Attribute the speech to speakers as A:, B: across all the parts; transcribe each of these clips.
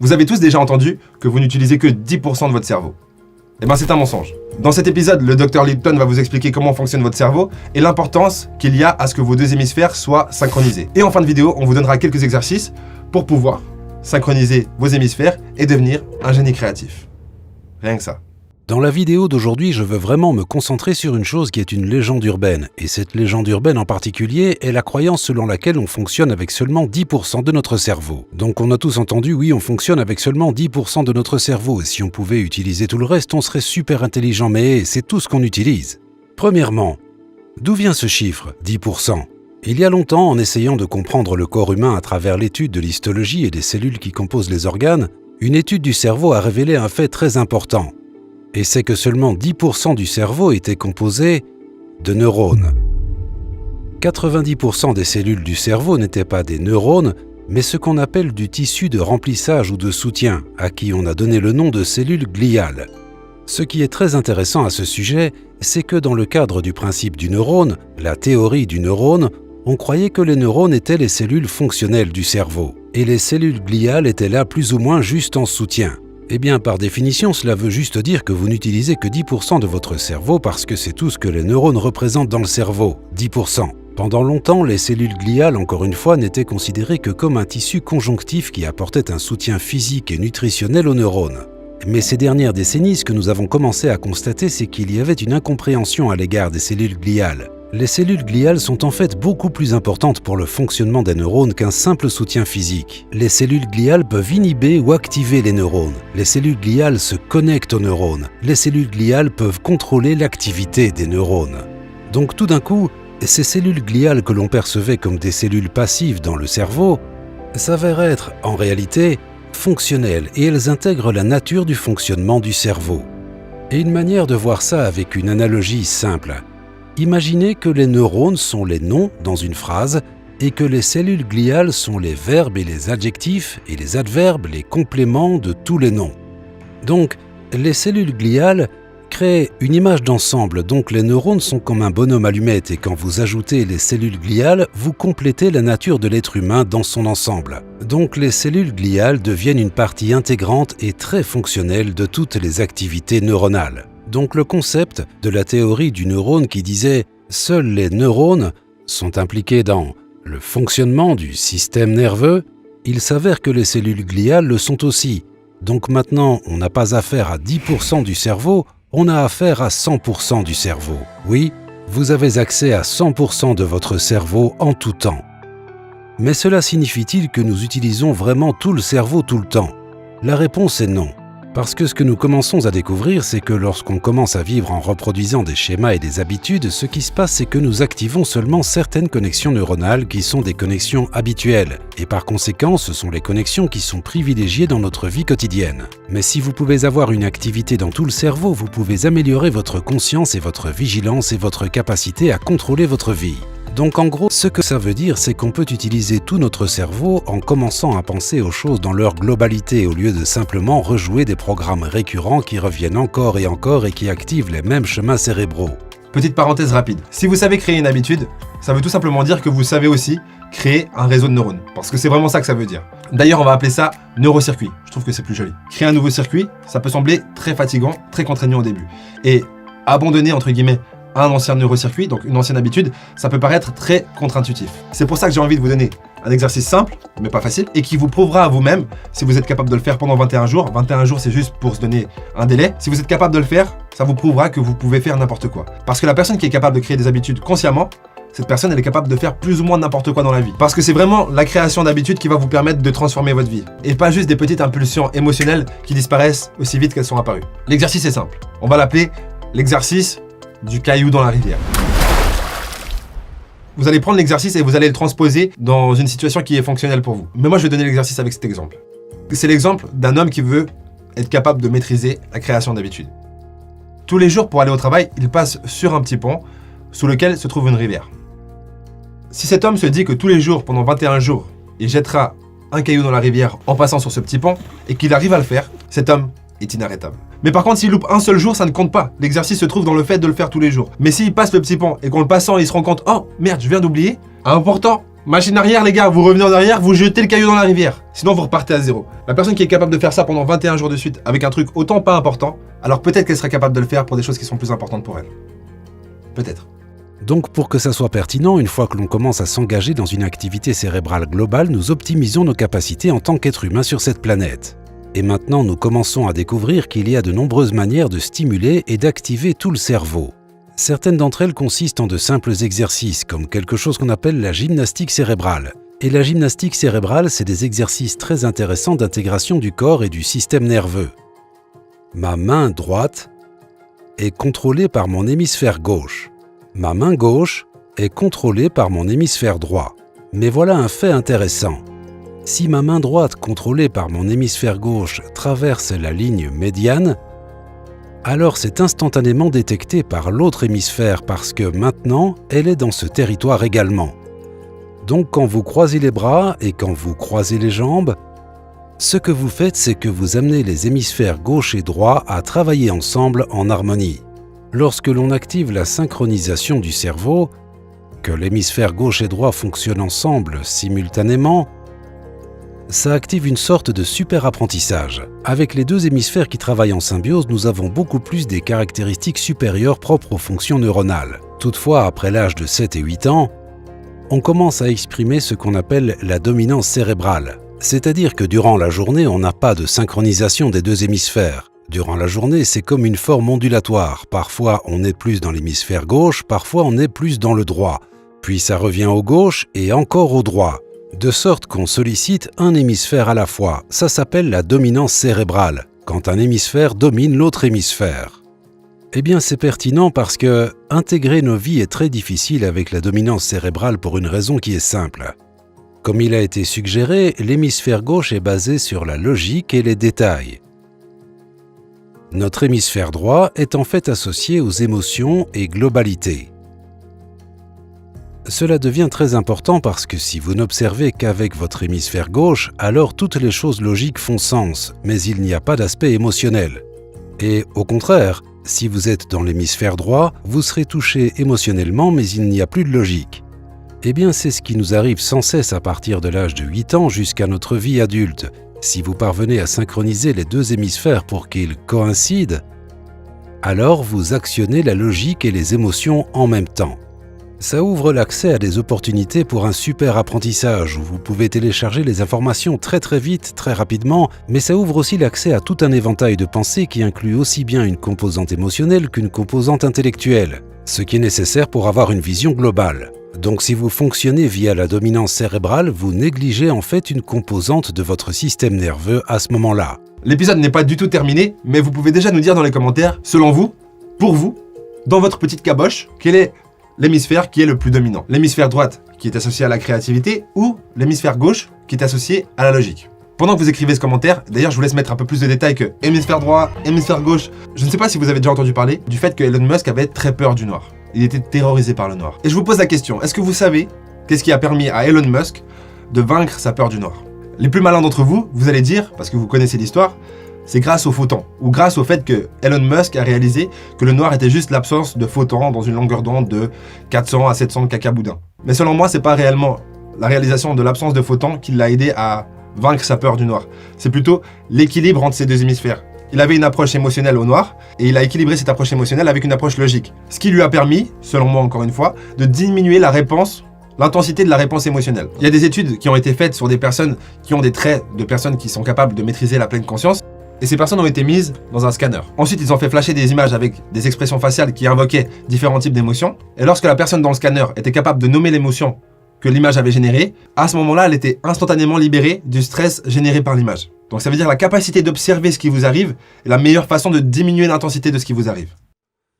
A: Vous avez tous déjà entendu que vous n'utilisez que 10% de votre cerveau. Eh bien, c'est un mensonge. Dans cet épisode, le Dr Lipton va vous expliquer comment fonctionne votre cerveau et l'importance qu'il y a à ce que vos deux hémisphères soient synchronisés. Et en fin de vidéo, on vous donnera quelques exercices pour pouvoir synchroniser vos hémisphères et devenir un génie créatif. Rien que ça.
B: Dans la vidéo d'aujourd'hui, je veux vraiment me concentrer sur une chose qui est une légende urbaine. Et cette légende urbaine en particulier est la croyance selon laquelle on fonctionne avec seulement 10% de notre cerveau. Donc on a tous entendu, oui, on fonctionne avec seulement 10% de notre cerveau. Et si on pouvait utiliser tout le reste, on serait super intelligent, mais c'est tout ce qu'on utilise. Premièrement, d'où vient ce chiffre, 10%? Il y a longtemps, en essayant de comprendre le corps humain à travers l'étude de l'histologie et des cellules qui composent les organes, une étude du cerveau a révélé un fait très important. Et c'est que seulement 10% du cerveau était composé de neurones. 90% des cellules du cerveau n'étaient pas des neurones, mais ce qu'on appelle du tissu de remplissage ou de soutien, à qui on a donné le nom de cellules gliales. Ce qui est très intéressant à ce sujet, c'est que dans le cadre du principe du neurone, la théorie du neurone, on croyait que les neurones étaient les cellules fonctionnelles du cerveau, et les cellules gliales étaient là plus ou moins juste en soutien. Eh bien, par définition, cela veut juste dire que vous n'utilisez que 10% de votre cerveau parce que c'est tout ce que les neurones représentent dans le cerveau, 10%. Pendant longtemps, les cellules gliales, encore une fois, n'étaient considérées que comme un tissu conjonctif qui apportait un soutien physique et nutritionnel aux neurones. Mais ces dernières décennies, ce que nous avons commencé à constater, c'est qu'il y avait une incompréhension à l'égard des cellules gliales. Les cellules gliales sont en fait beaucoup plus importantes pour le fonctionnement des neurones qu'un simple soutien physique. Les cellules gliales peuvent inhiber ou activer les neurones. Les cellules gliales se connectent aux neurones. Les cellules gliales peuvent contrôler l'activité des neurones. Donc tout d'un coup, ces cellules gliales que l'on percevait comme des cellules passives dans le cerveau s'avèrent être, en réalité, fonctionnelles et elles intègrent la nature du fonctionnement du cerveau. Et une manière de voir ça avec une analogie simple. Imaginez que les neurones sont les noms dans une phrase et que les cellules gliales sont les verbes et les adjectifs et les adverbes, les compléments de tous les noms. Donc, les cellules gliales créent une image d'ensemble, donc les neurones sont comme un bonhomme allumette et quand vous ajoutez les cellules gliales, vous complétez la nature de l'être humain dans son ensemble. Donc les cellules gliales deviennent une partie intégrante et très fonctionnelle de toutes les activités neuronales. Donc le concept de la théorie du neurone qui disait « seuls les neurones sont impliqués dans le fonctionnement du système nerveux », il s'avère que les cellules gliales le sont aussi. Donc maintenant, on n'a pas affaire à 10% du cerveau, on a affaire à 100% du cerveau. Oui, vous avez accès à 100% de votre cerveau en tout temps. Mais cela signifie-t-il que nous utilisons vraiment tout le cerveau tout le temps? La réponse est non. Parce que ce que nous commençons à découvrir, c'est que lorsqu'on commence à vivre en reproduisant des schémas et des habitudes, ce qui se passe, c'est que nous activons seulement certaines connexions neuronales qui sont des connexions habituelles. Et par conséquent, ce sont les connexions qui sont privilégiées dans notre vie quotidienne. Mais si vous pouvez avoir une activité dans tout le cerveau, vous pouvez améliorer votre conscience et votre vigilance et votre capacité à contrôler votre vie. Donc en gros, ce que ça veut dire, c'est qu'on peut utiliser tout notre cerveau en commençant à penser aux choses dans leur globalité au lieu de simplement rejouer des programmes récurrents qui reviennent encore et qui activent les mêmes chemins cérébraux.
A: Petite parenthèse rapide. Si vous savez créer une habitude, ça veut tout simplement dire que vous savez aussi créer un réseau de neurones. Parce que c'est vraiment ça que ça veut dire. D'ailleurs, on va appeler ça neurocircuit. Je trouve que c'est plus joli. Créer un nouveau circuit, ça peut sembler très fatigant, très contraignant au début. Et abandonner, entre guillemets, un ancien neurocircuit, donc une ancienne habitude, ça peut paraître très contre-intuitif. C'est pour ça que j'ai envie de vous donner un exercice simple, mais pas facile, et qui vous prouvera à vous-même si vous êtes capable de le faire pendant 21 jours. 21 jours, c'est juste pour se donner un délai. Si vous êtes capable de le faire, ça vous prouvera que vous pouvez faire n'importe quoi. Parce que la personne qui est capable de créer des habitudes consciemment, cette personne, elle est capable de faire plus ou moins n'importe quoi dans la vie. Parce que c'est vraiment la création d'habitudes qui va vous permettre de transformer votre vie. Et pas juste des petites impulsions émotionnelles qui disparaissent aussi vite qu'elles sont apparues. L'exercice est simple. On va l'appeler l'exercice du caillou dans la rivière. Vous allez prendre l'exercice et vous allez le transposer dans une situation qui est fonctionnelle pour vous. Mais moi, je vais donner l'exercice avec cet exemple. C'est l'exemple d'un homme qui veut être capable de maîtriser la création d'habitudes. Tous les jours, pour aller au travail, il passe sur un petit pont sous lequel se trouve une rivière. Si cet homme se dit que tous les jours, pendant 21 jours, il jettera un caillou dans la rivière en passant sur ce petit pont et qu'il arrive à le faire, cet homme est inarrêtable. Mais par contre, s'il loupe un seul jour, ça ne compte pas. L'exercice se trouve dans le fait de le faire tous les jours. Mais s'il passe le petit pont et qu'en le passant, il se rend compte « Oh, merde, je viens d'oublier », important, Machine arrière, les gars, vous revenez en arrière, vous jetez le caillou dans la rivière. Sinon, vous repartez à zéro. La personne qui est capable de faire ça pendant 21 jours de suite avec un truc autant pas important, alors peut-être qu'elle sera capable de le faire pour des choses qui sont plus importantes pour elle. Peut-être.
B: Donc pour que ça soit pertinent, une fois que l'on commence à s'engager dans une activité cérébrale globale, nous optimisons nos capacités en tant qu'être humain sur cette planète. Et maintenant, nous commençons à découvrir qu'il y a de nombreuses manières de stimuler et d'activer tout le cerveau. Certaines d'entre elles consistent en de simples exercices, comme quelque chose qu'on appelle la gymnastique cérébrale. Et la gymnastique cérébrale, c'est des exercices très intéressants d'intégration du corps et du système nerveux. Ma main droite est contrôlée par mon hémisphère gauche. Ma main gauche est contrôlée par mon hémisphère droit. Mais voilà un fait intéressant. Si ma main droite contrôlée par mon hémisphère gauche traverse la ligne médiane, alors c'est instantanément détecté par l'autre hémisphère parce que maintenant, elle est dans ce territoire également. Donc quand vous croisez les bras et quand vous croisez les jambes, ce que vous faites, c'est que vous amenez les hémisphères gauche et droit à travailler ensemble en harmonie. Lorsque l'on active la synchronisation du cerveau, que l'hémisphère gauche et droit fonctionnent ensemble simultanément, ça active une sorte de super apprentissage. Avec les deux hémisphères qui travaillent en symbiose, nous avons beaucoup plus des caractéristiques supérieures propres aux fonctions neuronales. Toutefois, après l'âge de 7 et 8 ans, on commence à exprimer ce qu'on appelle la dominance cérébrale. C'est-à-dire que durant la journée, on n'a pas de synchronisation des deux hémisphères. Durant la journée, c'est comme une forme ondulatoire. Parfois, on est plus dans l'hémisphère gauche, parfois on est plus dans le droit. Puis ça revient au gauche et encore au droit. De sorte qu'on sollicite un hémisphère à la fois. Ça s'appelle la dominance cérébrale, quand un hémisphère domine l'autre hémisphère. Eh bien, c'est pertinent parce que intégrer nos vies est très difficile avec la dominance cérébrale pour une raison qui est simple. Comme il a été suggéré, l'hémisphère gauche est basé sur la logique et les détails. Notre hémisphère droit est en fait associé aux émotions et globalité. Cela devient très important parce que si vous n'observez qu'avec votre hémisphère gauche, alors toutes les choses logiques font sens, mais il n'y a pas d'aspect émotionnel. Et au contraire, si vous êtes dans l'hémisphère droit, vous serez touché émotionnellement, mais il n'y a plus de logique. Eh bien, c'est ce qui nous arrive sans cesse à partir de l'âge de 8 ans jusqu'à notre vie adulte. Si vous parvenez à synchroniser les deux hémisphères pour qu'ils coïncident, alors vous actionnez la logique et les émotions en même temps. Ça ouvre l'accès à des opportunités pour un super apprentissage où vous pouvez télécharger les informations très vite, très rapidement, mais ça ouvre aussi l'accès à tout un éventail de pensées qui inclut aussi bien une composante émotionnelle qu'une composante intellectuelle, ce qui est nécessaire pour avoir une vision globale. Donc si vous fonctionnez via la dominance cérébrale, vous négligez en fait une composante de votre système nerveux à ce moment-là.
A: L'épisode n'est pas du tout terminé, mais vous pouvez déjà nous dire dans les commentaires, selon vous, pour vous, dans votre petite caboche, quel est l'hémisphère qui est le plus dominant. L'hémisphère droite qui est associé à la créativité ou l'hémisphère gauche qui est associé à la logique. Pendant que vous écrivez ce commentaire, d'ailleurs je vous laisse mettre un peu plus de détails que hémisphère droit, hémisphère gauche. Je ne sais pas si vous avez déjà entendu parler du fait que Elon Musk avait très peur du noir. Il était terrorisé par le noir. Et je vous pose la question, est-ce que vous savez qu'est-ce qui a permis à Elon Musk de vaincre sa peur du noir? Les plus malins d'entre vous, vous allez dire, parce que vous connaissez l'histoire, c'est grâce aux photons, ou grâce au fait que Elon Musk a réalisé que le noir était juste l'absence de photons dans une longueur d'onde de 400 à 700 cacaboudins. Mais selon moi, c'est pas réellement la réalisation de l'absence de photons qui l'a aidé à vaincre sa peur du noir. C'est plutôt l'équilibre entre ces deux hémisphères. Il avait une approche émotionnelle au noir, et il a équilibré cette approche émotionnelle avec une approche logique. Ce qui lui a permis, selon moi encore une fois, de diminuer l'intensité de la réponse émotionnelle. Il y a des études qui ont été faites sur des personnes qui ont des traits de personnes qui sont capables de maîtriser la pleine conscience, et ces personnes ont été mises dans un scanner. Ensuite, ils ont fait flasher des images avec des expressions faciales qui invoquaient différents types d'émotions, et lorsque la personne dans le scanner était capable de nommer l'émotion que l'image avait générée, à ce moment-là, elle était instantanément libérée du stress généré par l'image. Donc ça veut dire la capacité d'observer ce qui vous arrive est la meilleure façon de diminuer l'intensité de ce qui vous arrive.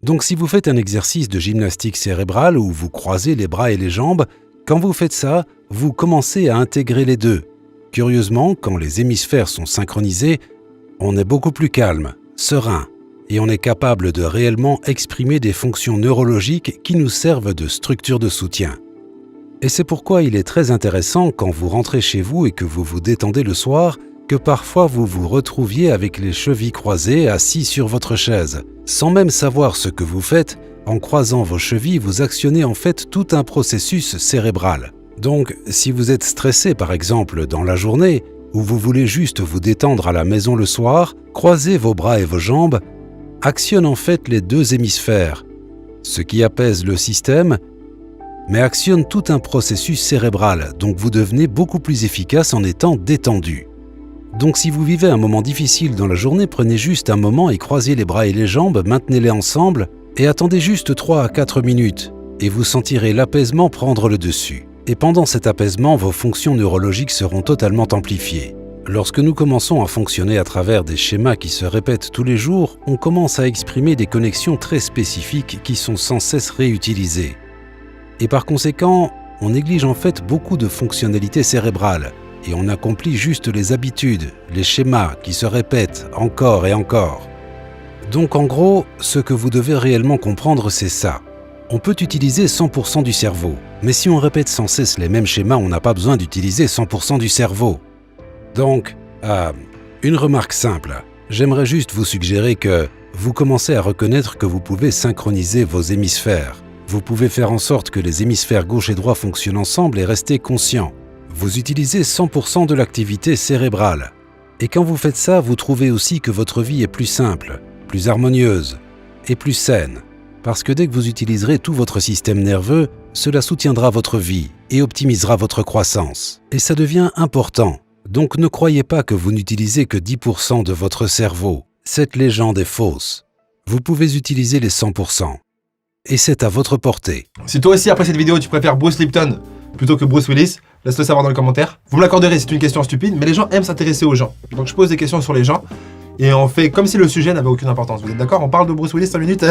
B: Donc si vous faites un exercice de gymnastique cérébrale où vous croisez les bras et les jambes, quand vous faites ça, vous commencez à intégrer les deux. Curieusement, quand les hémisphères sont synchronisés, on est beaucoup plus calme, serein, et on est capable de réellement exprimer des fonctions neurologiques qui nous servent de structure de soutien. Et c'est pourquoi il est très intéressant quand vous rentrez chez vous et que vous vous détendez le soir, que parfois vous vous retrouviez avec les chevilles croisées assis sur votre chaise. Sans même savoir ce que vous faites, en croisant vos chevilles, vous actionnez en fait tout un processus cérébral. Donc, si vous êtes stressé par exemple dans la journée, ou vous voulez juste vous détendre à la maison le soir, croisez vos bras et vos jambes, actionne en fait les deux hémisphères, ce qui apaise le système, mais actionne tout un processus cérébral, donc vous devenez beaucoup plus efficace en étant détendu. Donc si vous vivez un moment difficile dans la journée, prenez juste un moment et croisez les bras et les jambes, maintenez-les ensemble et attendez juste 3 à 4 minutes et vous sentirez l'apaisement prendre le dessus. Et pendant cet apaisement, vos fonctions neurologiques seront totalement amplifiées. Lorsque nous commençons à fonctionner à travers des schémas qui se répètent tous les jours, on commence à exprimer des connexions très spécifiques qui sont sans cesse réutilisées. Et par conséquent, on néglige en fait beaucoup de fonctionnalités cérébrales et on accomplit juste les habitudes, les schémas qui se répètent encore et encore. Donc en gros, ce que vous devez réellement comprendre, c'est ça. On peut utiliser 100% du cerveau, mais si on répète sans cesse les mêmes schémas, on n'a pas besoin d'utiliser 100% du cerveau. Donc, une remarque simple. J'aimerais juste vous suggérer que vous commencez à reconnaître que vous pouvez synchroniser vos hémisphères. Vous pouvez faire en sorte que les hémisphères gauche et droit fonctionnent ensemble et rester conscient. Vous utilisez 100% de l'activité cérébrale. Et quand vous faites ça, vous trouvez aussi que votre vie est plus simple, plus harmonieuse et plus saine. Parce que dès que vous utiliserez tout votre système nerveux, cela soutiendra votre vie et optimisera votre croissance. Et ça devient important. Donc ne croyez pas que vous n'utilisez que 10% de votre cerveau. Cette légende est fausse. Vous pouvez utiliser les 100%. Et c'est à votre portée.
A: Si toi aussi, après cette vidéo, tu préfères Bruce Lipton plutôt que Bruce Willis, laisse-le savoir dans les commentaires. Vous me l'accorderez, c'est une question stupide, mais les gens aiment s'intéresser aux gens. Donc je pose des questions sur les gens, et on fait comme si le sujet n'avait aucune importance. Vous êtes d'accord? On parle de Bruce Willis 5 minutes.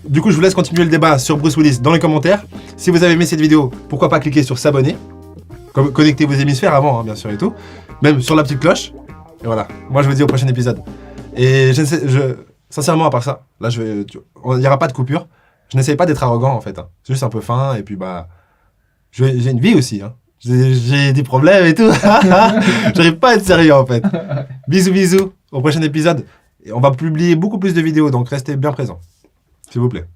A: Du coup, je vous laisse continuer le débat sur Bruce Willis dans les commentaires. Si vous avez aimé cette vidéo, pourquoi pas cliquer sur s'abonner. Connectez vos hémisphères avant, hein, bien sûr, et tout. Même sur la petite cloche. Et voilà. Moi, je vous dis au prochain épisode. Et sincèrement, à part ça, là, il n'y aura pas de coupure. Je n'essaye pas d'être arrogant, en fait. Hein. C'est juste un peu fin, et puis, bah... J'ai une vie aussi, hein. J'ai des problèmes et tout. J'arrive pas à être sérieux, en fait. Bisous, bisous. Au prochain épisode. Et on va publier beaucoup plus de vidéos, donc restez bien présents. S'il vous plaît.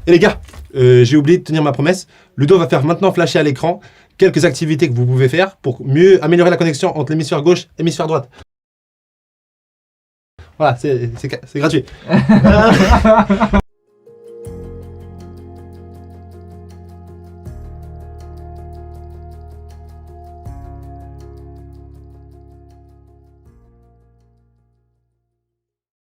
A: Et les gars, j'ai oublié de tenir ma promesse. Ludo va faire maintenant flasher à l'écran quelques activités que vous pouvez faire pour mieux améliorer la connexion entre l'hémisphère gauche et l'hémisphère droite. Voilà, c'est gratuit.